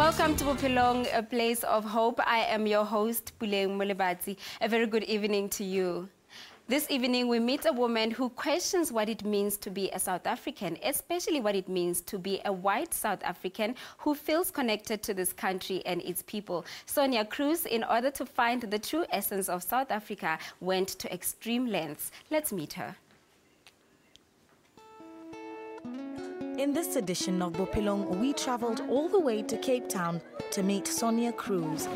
Welcome to Bophelong, a place of hope. I am your host, Puleng Molebatsi. A very good evening to you. This evening, we meet a woman who questions what it means to be a South African, especially what it means to be a white South African who feels connected to this country and its people. Sonja Cruz, in order to find the true essence of South Africa, went to extreme lengths. Let's meet her. In this edition of Bophelong, we travelled all the way to Cape Town to meet Sonja Cruz,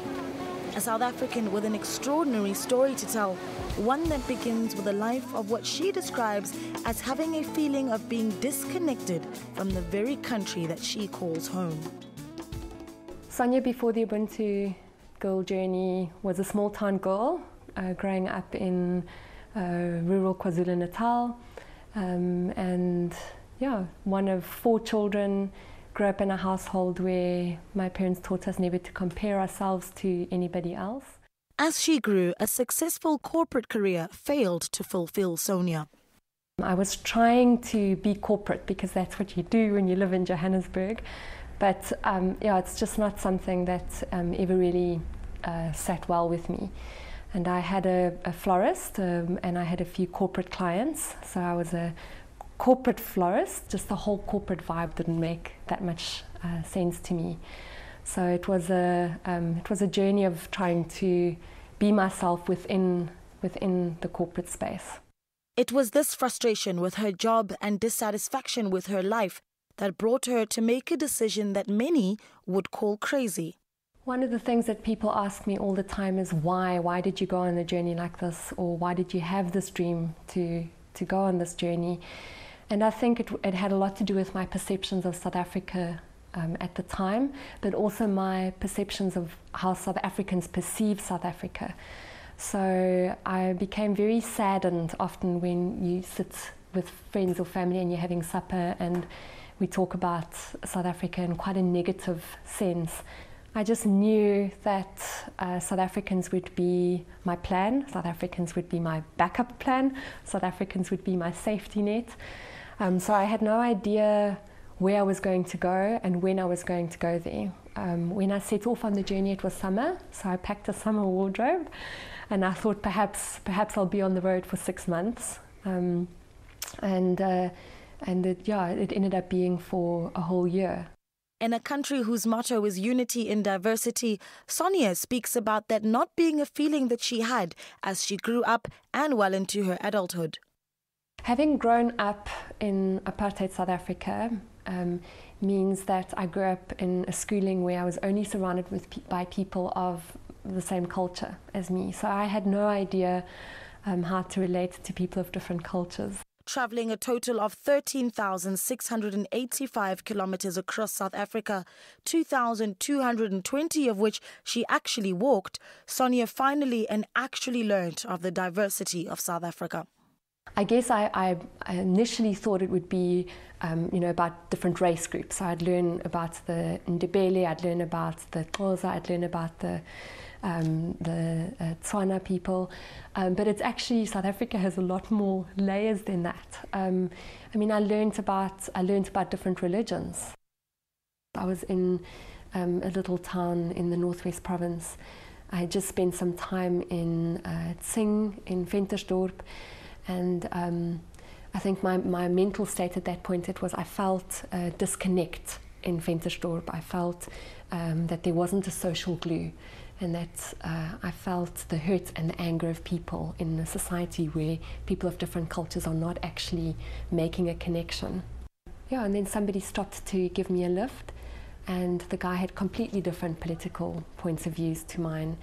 a South African with an extraordinary story to tell, one that begins with a life of what she describes as having a feeling of being disconnected from the very country that she calls home. Sonja, before the Ubuntu girl journey, was a small town girl growing up in rural KwaZulu-Natal, and one of 4 children, grew up in a household where my parents taught us never to compare ourselves to anybody else. As she grew, a successful corporate career failed to fulfill Sonja. I was trying to be corporate because that's what you do when you live in Johannesburg, but it's just not something that ever really sat well with me. And I had a florist and I had a few corporate clients, so I was a corporate florist. Just the whole corporate vibe didn't make that much sense to me. So it was a journey of trying to be myself within the corporate space. It was this frustration with her job and dissatisfaction with her life that brought her to make a decision that many would call crazy. One of the things that people ask me all the time is why? Why did you go on a journey like this? Or why did you have this dream to go on this journey? And I think it had a lot to do with my perceptions of South Africa at the time, but also my perceptions of how South Africans perceive South Africa. So I became very saddened often when you sit with friends or family and you're having supper and we talk about South Africa in quite a negative sense. I just knew that South Africans would be my plan, South Africans would be my backup plan, South Africans would be my safety net. So I had no idea where I was going to go and when I was going to go there. When I set off on the journey, it was summer, so I packed a summer wardrobe, and I thought perhaps I'll be on the road for 6 months. And it ended up being for a whole year. In a country whose motto is unity in diversity, Sonja speaks about that not being a feeling that she had as she grew up and well into her adulthood. Having grown up in apartheid South Africa means that I grew up in a schooling where I was only surrounded by people of the same culture as me. So I had no idea how to relate to people of different cultures. Travelling a total of 13,685 kilometres across South Africa, 2,220 of which she actually walked, Sonja finally and actually learnt of the diversity of South Africa. I guess I initially thought it would be, about different race groups. So I'd learn about the Ndebele, I'd learn about the Xhosa, I'd learn about the Tswana people. But it's actually, South Africa has a lot more layers than that. I learned about different religions. I was in a little town in the Northwest Province. I had just spent some time in Tsing, in Ventersdorp. And I think my mental state at that point, I felt a disconnect in Ventersdorp. I felt that there wasn't a social glue, and that I felt the hurt and the anger of people in a society where people of different cultures are not actually making a connection. Yeah, and then somebody stopped to give me a lift, and the guy had completely different political points of views to mine,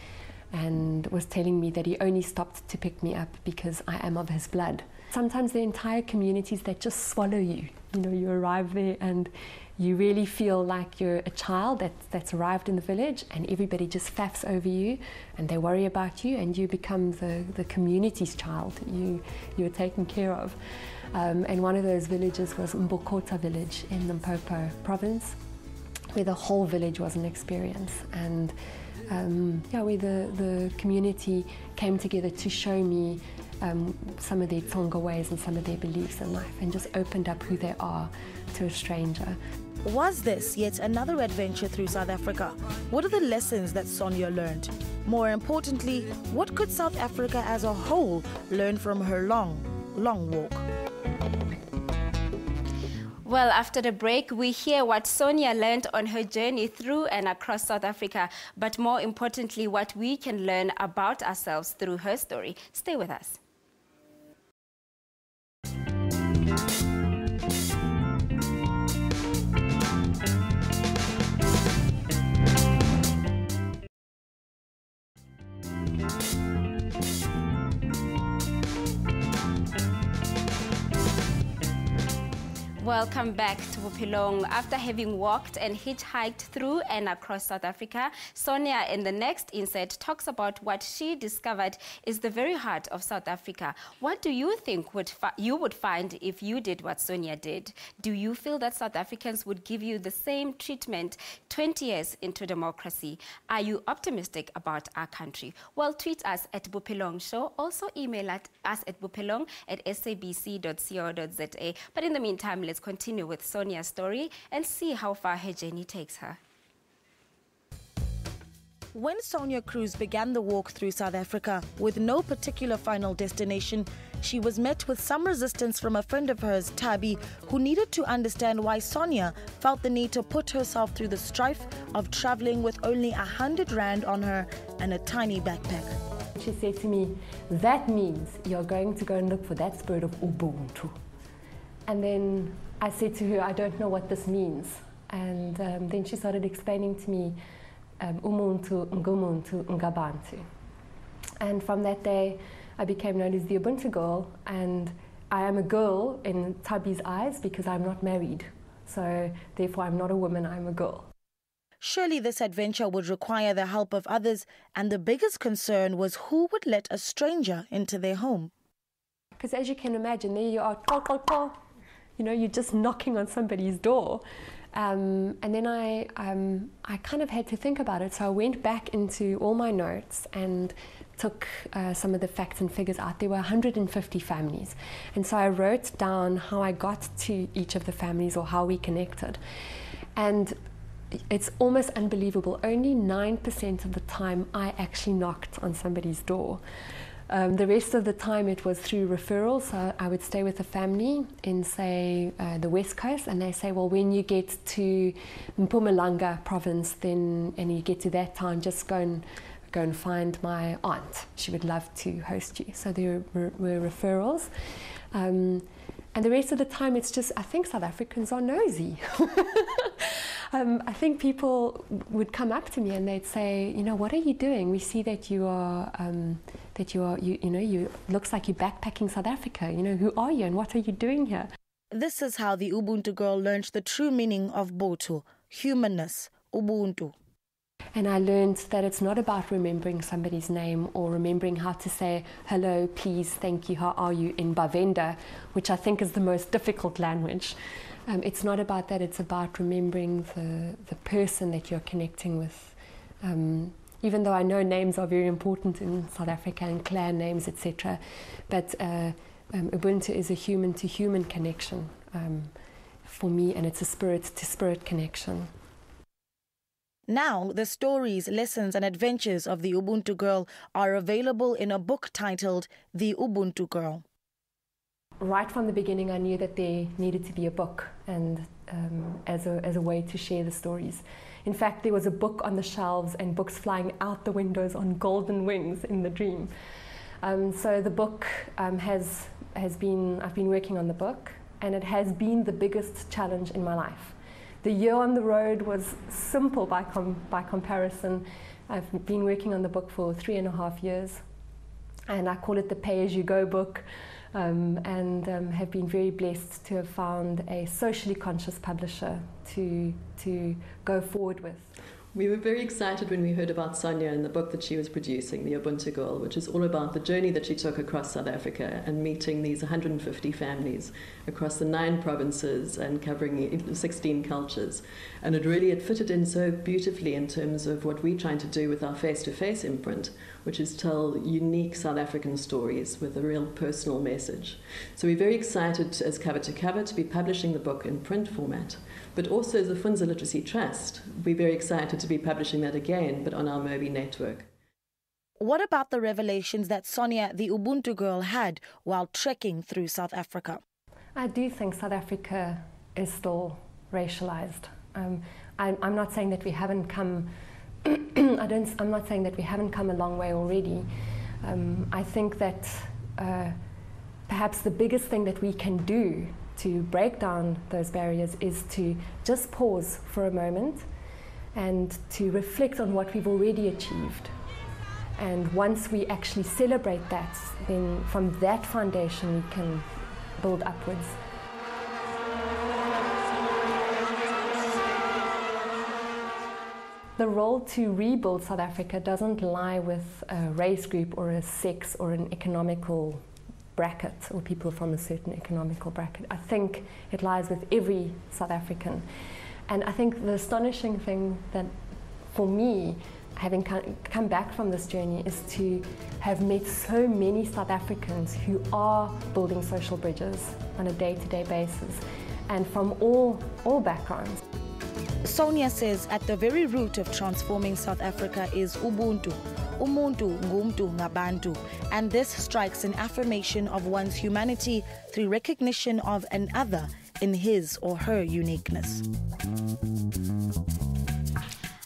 and was telling me that he only stopped to pick me up because I am of his blood. Sometimes the entire communities that just swallow you. You arrive there and you really feel like you're a child that's arrived in the village, and everybody just faffs over you and they worry about you, and you become the community's child. You're taken care of. And one of those villages was Mbokota village in Limpopo province, where the whole village was an experience. And where the community came together to show me some of their Tsonga ways and some of their beliefs in life, and just opened up who they are to a stranger. Was this yet another adventure through South Africa? What are the lessons that Sonja learned? More importantly, what could South Africa as a whole learn from her long walk? Well, after the break, we hear what Sonja learned on her journey through and across South Africa, but more importantly, what we can learn about ourselves through her story. Stay with us. Welcome back to Bophelong. After having walked and hitchhiked through and across South Africa, Sonja in the next insert talks about what she discovered is the very heart of South Africa. What do you think you would find if you did what Sonja did? Do you feel that South Africans would give you the same treatment 20 years into democracy? Are you optimistic about our country? Well, tweet us at Bophelong Show. Also email us at bophelong@sabc.co.za. But in the meantime, let's continue with Sonja's story and see how far her journey takes her. When Sonja Cruz began the walk through South Africa with no particular final destination, she was met with some resistance from a friend of hers, Tabi, who needed to understand why Sonja felt the need to put herself through the strife of traveling with only 100 Rand on her and a tiny backpack. She said to me, "That means you're going to go and look for that spirit of Ubuntu." And then I said to her, "I don't know what this means." And then she started explaining to me, Umuntu, Ngumuntu, Ngabantu. And from that day, I became known as the Ubuntu girl. And I am a girl in Tabi's eyes because I'm not married. So therefore, I'm not a woman, I'm a girl. Surely this adventure would require the help of others, and the biggest concern was who would let a stranger into their home. Because as you can imagine, there you are, you know, you're just knocking on somebody's door. And then I kind of had to think about it. So I went back into all my notes and took some of the facts and figures out. There were 150 families. And so I wrote down how I got to each of the families or how we connected. And it's almost unbelievable. Only 9% of the time I actually knocked on somebody's door. The rest of the time it was through referrals. So I would stay with a family in, say, the West Coast, and they say, well, when you get to Mpumalanga province, then, and you get to that town, just go and find my aunt. She would love to host you. So there were referrals. And the rest of the time it's just, I think South Africans are nosy. I think people would come up to me and they'd say, you know, what are you doing? We see that you looks like you're backpacking South Africa. You know, who are you and what are you doing here? This is how the Ubuntu girl learned the true meaning of Botho, humanness, Ubuntu. And I learned that it's not about remembering somebody's name or remembering how to say hello, please, thank you, how are you in Bavenda, which I think is the most difficult language. It's not about that, it's about remembering the person that you're connecting with. Even though I know names are very important in South Africa and clan names, etc. But Ubuntu is a human-to-human connection for me, and it's a spirit-to-spirit connection. Now, the stories, lessons and adventures of the Ubuntu girl are available in a book titled The Ubuntu Girl. Right from the beginning, I knew that there needed to be a book, and as a way to share the stories. In fact, there was a book on the shelves and books flying out the windows on golden wings in the dream. So the book has been, I've been working on the book, and it has been the biggest challenge in my life. The year on the road was simple by comparison. I've been working on the book for 3.5 years, and I call it the pay-as-you-go book, and have been very blessed to have found a socially conscious publisher to go forward with. We were very excited when we heard about Sonja and the book that she was producing, The Ubuntu Girl, which is all about the journey that she took across South Africa and meeting these 150 families across the 9 provinces and covering 16 cultures. And it fitted in so beautifully in terms of what we're trying to do with our face-to-face imprint, which is tell unique South African stories with a real personal message. So we're very excited as Cover to Cover to be publishing the book in print format. But also as the Funza Literacy Trust, we're very excited to be publishing that again, but on our Mobi network. What about the revelations that Sonja, the Ubuntu girl, had while trekking through South Africa? I do think South Africa is still racialized. I'm not saying that we haven't come. I'm not saying that we haven't come a long way already. I think that perhaps the biggest thing that we can do to break down those barriers is to just pause for a moment and to reflect on what we've already achieved. And once we actually celebrate that, then from that foundation we can build upwards. The role to rebuild South Africa doesn't lie with a race group or a sex or an economical bracket or people from a certain economical bracket. I think it lies with every South African. And I think the astonishing thing that for me, having come back from this journey, is to have met so many South Africans who are building social bridges on a day-to-day basis and from all backgrounds. Sonja says at the very root of transforming South Africa is Ubuntu. Umuntu ngumntu ngabantu, and this strikes an affirmation of one's humanity through recognition of an other in his or her uniqueness.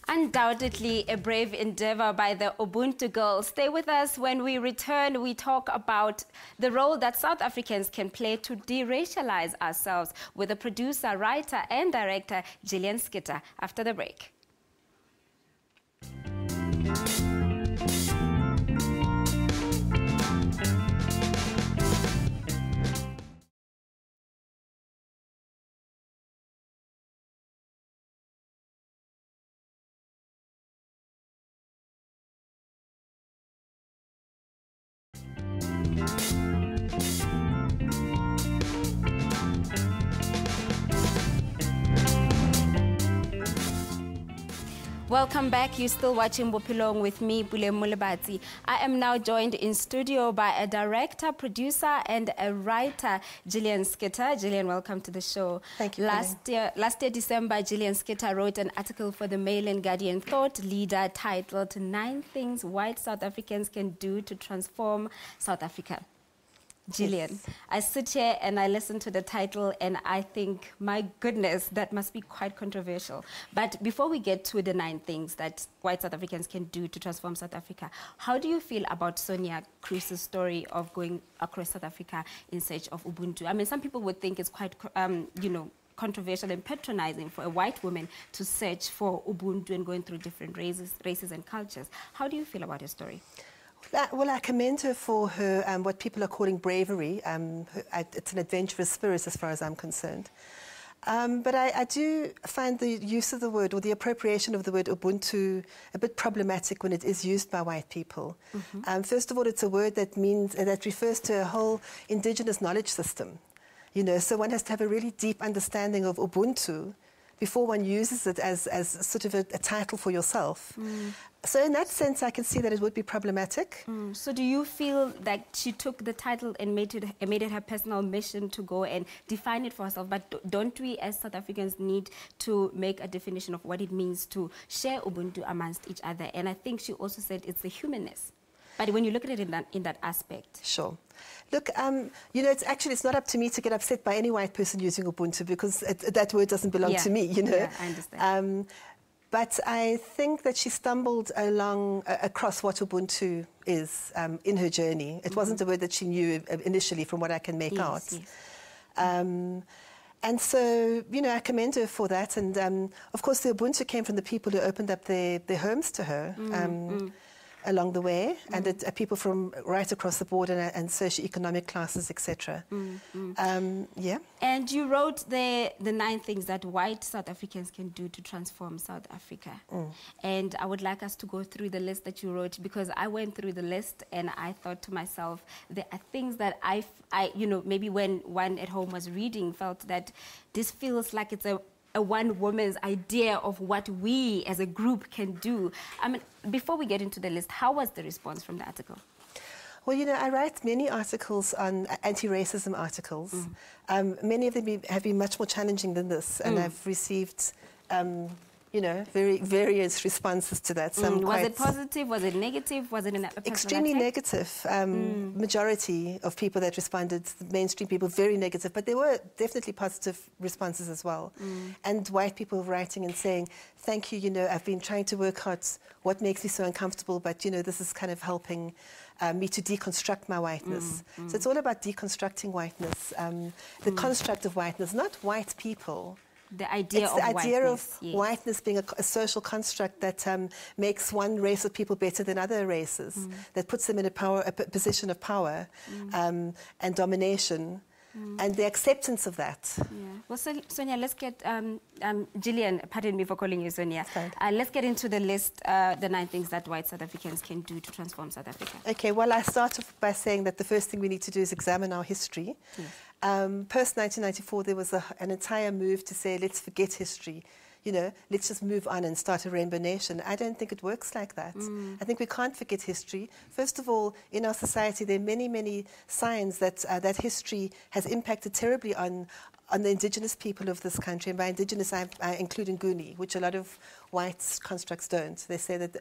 Undoubtedly a brave endeavor by the Ubuntu girls. Stay with us. When we return, we talk about the role that South Africans can play to de-racialize ourselves with the producer, writer and director Gillian Skitter after the break. Welcome back. You're still watching Bophelong with me, Bophelong-Sonja. I am now joined in studio by a director, producer, and a writer, Gillian Skitter. Gillian, welcome to the show. Thank you. Last year, December, Gillian Skitter wrote an article for the Mail and Guardian Thought Leader titled 9 Things White South Africans Can Do to Transform South Africa. Gillian, yes. I sit here and I listen to the title and I think, my goodness, that must be quite controversial. But before we get to the 9 things that white South Africans can do to transform South Africa, how do you feel about Sonja Cruz's story of going across South Africa in search of Ubuntu? I mean, some people would think it's quite, controversial and patronizing for a white woman to search for Ubuntu and going through different races and cultures. How do you feel about her story? Well, I commend her for her what people are calling bravery. It's an adventurous spirit as far as I'm concerned. But I do find the use of the word or the appropriation of the word Ubuntu a bit problematic when it is used by white people. Mm-hmm. First of all, it's a word that refers to a whole indigenous knowledge system. You know, so one has to have a really deep understanding of Ubuntu before one uses it as sort of a title for yourself. Mm. So in that sense, I can see that it would be problematic. Mm. So do you feel that she took the title and made it her personal mission to go and define it for herself? But don't we as South Africans need to make a definition of what it means to share Ubuntu amongst each other? And I think she also said it's the humanness. But when you look at it in that aspect. Sure. Look, it's not up to me to get upset by any white person using Ubuntu because that word doesn't belong to me, you know. Yeah, I understand. But I think that she stumbled across what Ubuntu is in her journey. It wasn't a word that she knew initially from what I can make out. Yes. And so, I commend her for that. And, of course, the Ubuntu came from the people who opened up their homes to her. along the way, and people from right across the board and socio-economic classes, etc. Yeah. And you wrote the 9 things that white South Africans can do to transform South Africa. And I would like us to go through the list that you wrote, because I went through the list and I thought to myself, there are things that I maybe when one at home was reading, felt that this feels like it's a one woman's idea of what we as a group can do. I mean, before we get into the list, how was the response from the article? Well, I write many articles on anti-racism articles. Many of them have been much more challenging than this, and I've received very various responses to that. Some was it positive? Was it negative? Was it an extremely attack? Negative? Majority of people that responded, the mainstream people, very negative. But there were definitely positive responses as well. And white people writing and saying, "Thank you. I've been trying to work out what makes me so uncomfortable, but this is kind of helping me to deconstruct my whiteness." So it's all about deconstructing whiteness, the construct of whiteness, not white people. The idea it's of the idea whiteness, of whiteness being a social construct that makes one race of people better than other races, that puts them in a position of power and domination, and the acceptance of that. Yeah. Well, Sonia, let's get Gillian. Pardon me for calling you Sonia. Let's get into the list, the 9 things that white South Africans can do to transform South Africa. Okay. Well, I start off by saying that the first thing we need to do is examine our history. Yes. Post 1994, there was an entire move to say, let's forget history. Let's just move on and start a rainbow nation. I don't think it works like that. I think we can't forget history. First of all, in our society, there are many, many signs that that history has impacted terribly on the indigenous people of this country. And by indigenous, I include Nguni, which a lot of white constructs don't. They say that,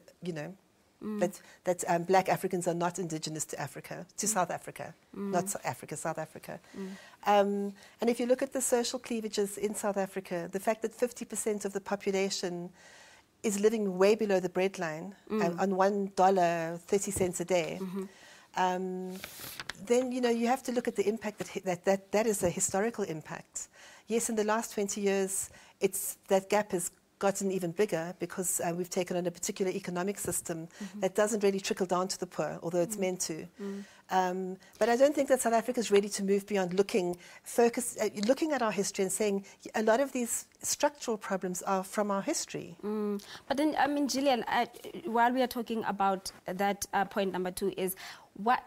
that black Africans are not indigenous to Africa, to South Africa, not Africa, South Africa. And if you look at the social cleavages in South Africa, the fact that 50% of the population is living way below the breadline on $1.30 a day, then you have to look at the impact that is a historical impact. Yes, in the last 20 years, that gap has gotten even bigger because we've taken on a particular economic system that doesn't really trickle down to the poor, although it's meant to. But I don't think that South Africa is ready to move beyond looking at our history and saying a lot of these structural problems are from our history. But then, Gillian, while we are talking about that, point number 2 is, what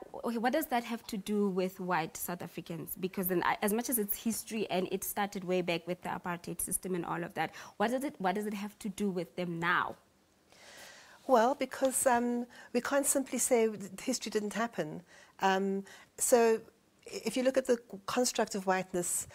does that have to do with white South Africans? Because then, as much as it's history and it started way back with the apartheid system and all of that, what does it have to do with them now? Well, because we can't simply say history didn't happen. So if you look at the construct of whiteness,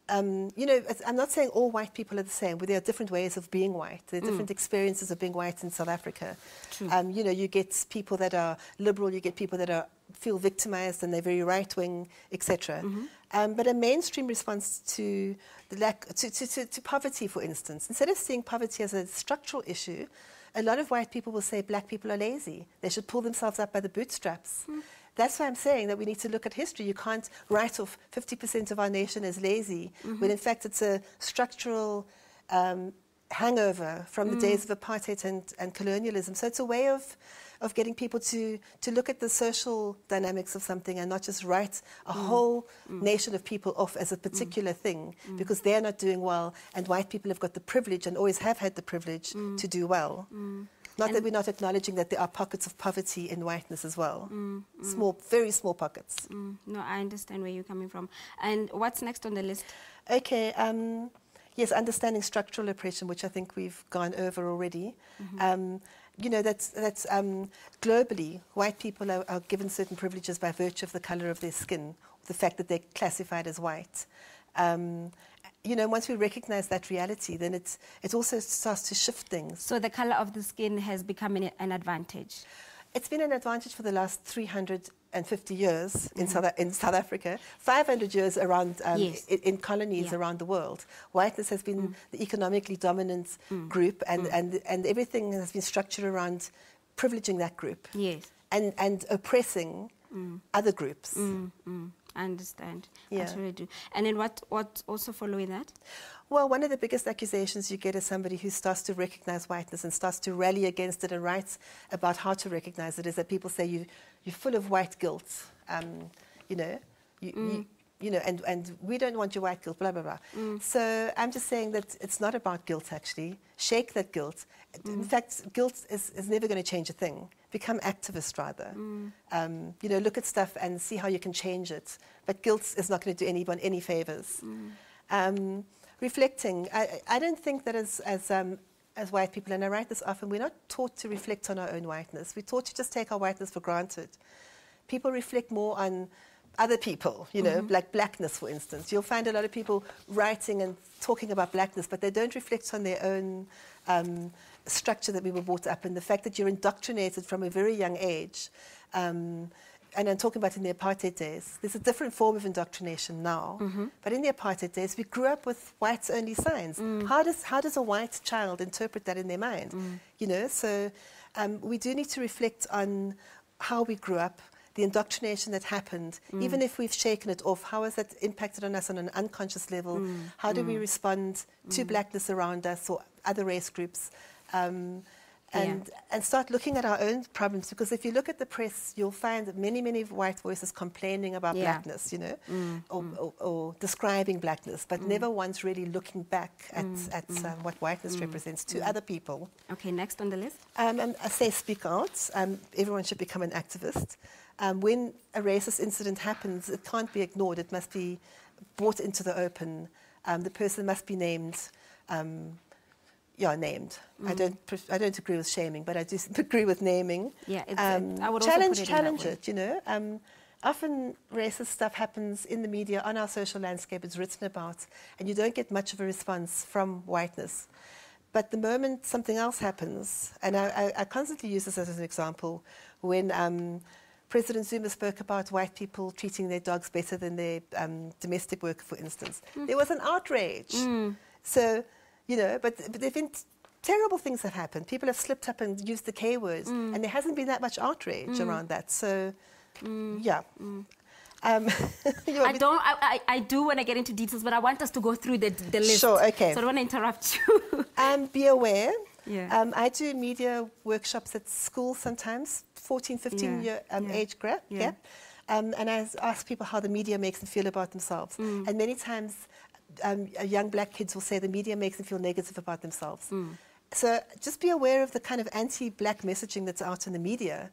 I'm not saying all white people are the same, but there are different ways of being white. There are different experiences of being white in South Africa. True. You get people that are liberal, you get people that feel victimized and they're very right-wing, etc. But a mainstream response to to poverty, for instance, instead of seeing poverty as a structural issue, a lot of white people will say black people are lazy. They should pull themselves up by the bootstraps. That's why I'm saying that we need to look at history. You can't write off 50% of our nation as lazy, when in fact it's a structural hangover from the days of apartheid and colonialism. So it's a way of getting people to look at the social dynamics of something and not just write a whole nation of people off as a particular thing because they're not doing well, and white people have got the privilege and always have had the privilege to do well. Not that we're not acknowledging that there are pockets of poverty in whiteness as well. Small, very small pockets. No, I understand where you're coming from. And what's next on the list? Okay, yes, understanding structural oppression, which I think we've gone over already. That's globally, white people are given certain privileges by virtue of the color of their skin, the fact that they're classified as white. Once we recognize that reality, then it also starts to shift things. So the color of the skin has become an advantage? It's been an advantage for the last 350 years in South Africa, 500 years around in colonies around the world. Whiteness has been the economically dominant group, and everything has been structured around privileging that group and oppressing other groups. I understand. Yeah. I totally do. And then what also following that? Well, one of the biggest accusations you get is somebody who starts to recognize whiteness and starts to rally against it and writes about how to recognize it, is that people say you're full of white guilt. You know, you know, and we don't want your white guilt, blah, blah, blah. So I'm just saying that it's not about guilt, actually. Shake that guilt. In fact, guilt is never going to change a thing. Become activist, rather. You know, look at stuff and see how you can change it. But guilt is not going to do anyone any favors. Reflecting. I don't think that as white people, and I write this often, we're not taught to reflect on our own whiteness. We're taught to just take our whiteness for granted. People reflect more on other people, you know, like blackness, for instance. You'll find a lot of people writing and talking about blackness, but they don't reflect on their own structure that we were brought up in, the fact that you're indoctrinated from a very young age. And I'm talking about in the apartheid days. There's a different form of indoctrination now, but in the apartheid days, we grew up with whites-only signs. How does a white child interpret that in their mind? You know, so we do need to reflect on how we grew up, the indoctrination that happened, even if we've shaken it off. How has that impacted on us on an unconscious level? How do we respond to blackness around us or other race groups? And start looking at our own problems, because if you look at the press, you'll find that many white voices complaining about blackness, you know, or describing blackness, but never once really looking back at what whiteness represents to other people. Okay, next on the list? And I say speak out. Everyone should become an activist. When a racist incident happens, it can't be ignored. It must be brought into the open. The person must be named. Named. I don't agree with shaming, but I do agree with naming. Yeah, I would challenge it. You know, often racist stuff happens in the media, on our social landscape. It's written about, and you don't get much of a response from whiteness. But the moment something else happens, and I constantly use this as an example, when President Zuma spoke about white people treating their dogs better than their domestic worker, for instance, there was an outrage. So. You know, but there have been terrible things have happened. People have slipped up and used the K words, and there hasn't been that much outrage around that. So, yeah. I do want to get into details, but I want us to go through the list. Sure, okay. So I don't want to interrupt you. Be aware. Yeah. I do media workshops at school sometimes, 14, 15-year age gap. Yeah. And I ask people how the media makes them feel about themselves. And many times, young black kids will say the media makes them feel negative about themselves. So just be aware of the kind of anti-black messaging that's out in the media,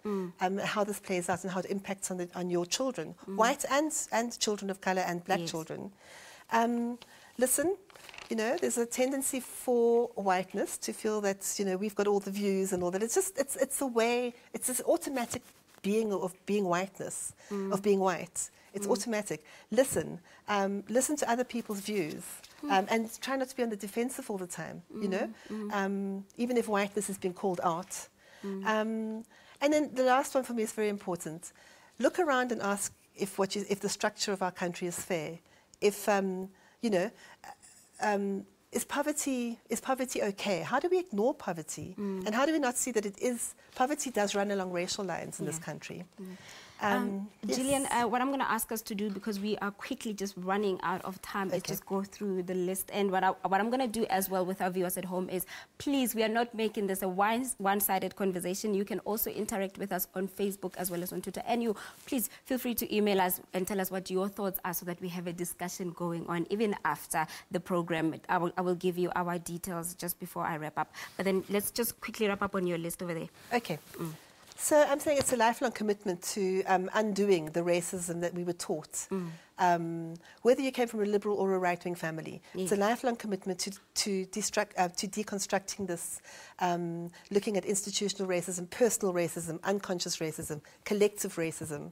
how this plays out and how it impacts on your children, white and children of color and black children. Listen, you know, there's a tendency for whiteness to feel that, you know, we've got all the views and all that. It's just, it's a way, it's this automatic being of being whiteness, of being white. It's automatic. Listen to other people's views, and try not to be on the defensive all the time, you know, even if whiteness has been called out. And then the last one for me is very important. Look around and ask if the structure of our country is fair. If, you know, is poverty okay? How do we ignore poverty? And how do we not see that poverty does run along racial lines in this country? Gillian, what I'm going to ask us to do, because we are quickly just running out of time, is just go through the list. And what I'm going to do as well with our viewers at home is, please, we are not making this a one-sided conversation. You can also interact with us on Facebook as well as on Twitter. And you, please, feel free to email us and tell us what your thoughts are so that we have a discussion going on, even after the program. I will give you our details just before I wrap up. But then let's just quickly wrap up on your list over there. Okay. So I'm saying it's a lifelong commitment to undoing the racism that we were taught. Whether you came from a liberal or a right-wing family, it's a lifelong commitment to deconstructing this, looking at institutional racism, personal racism, unconscious racism, collective racism.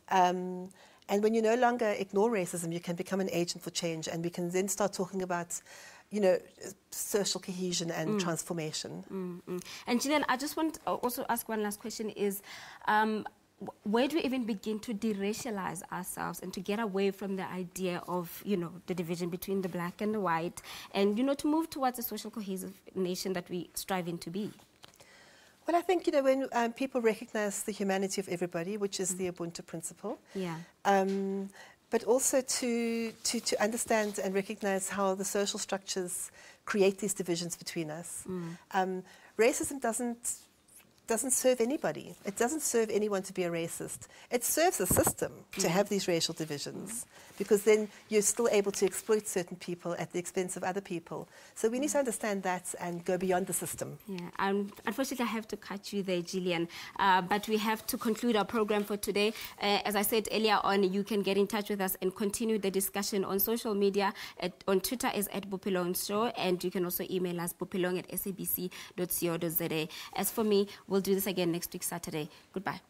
And when you no longer ignore racism, you can become an agent for change, and we can then start talking about, you know, social cohesion and transformation. And Gillian, I just want to also ask one last question is, where do we even begin to de-racialize ourselves and to get away from the idea of, you know, the division between the black and the white, and, you know, to move towards a social cohesive nation that we striving to be? Well, I think, you know, when people recognize the humanity of everybody, which is the Ubuntu principle, but also to understand and recognize how the social structures create these divisions between us. Racism doesn't serve anybody. It doesn't serve anyone to be a racist. It serves the system to have these racial divisions, because then you're still able to exploit certain people at the expense of other people. So we need to understand that and go beyond the system. Yeah, unfortunately, I have to cut you there, Gillian. But we have to conclude our program for today. As I said earlier on, you can get in touch with us and continue the discussion on social media. On Twitter is @Bophelong-Sonja, and you can also email us bophelong@sabc.co.za. As for me, we'll do this again next week, Saturday. Goodbye.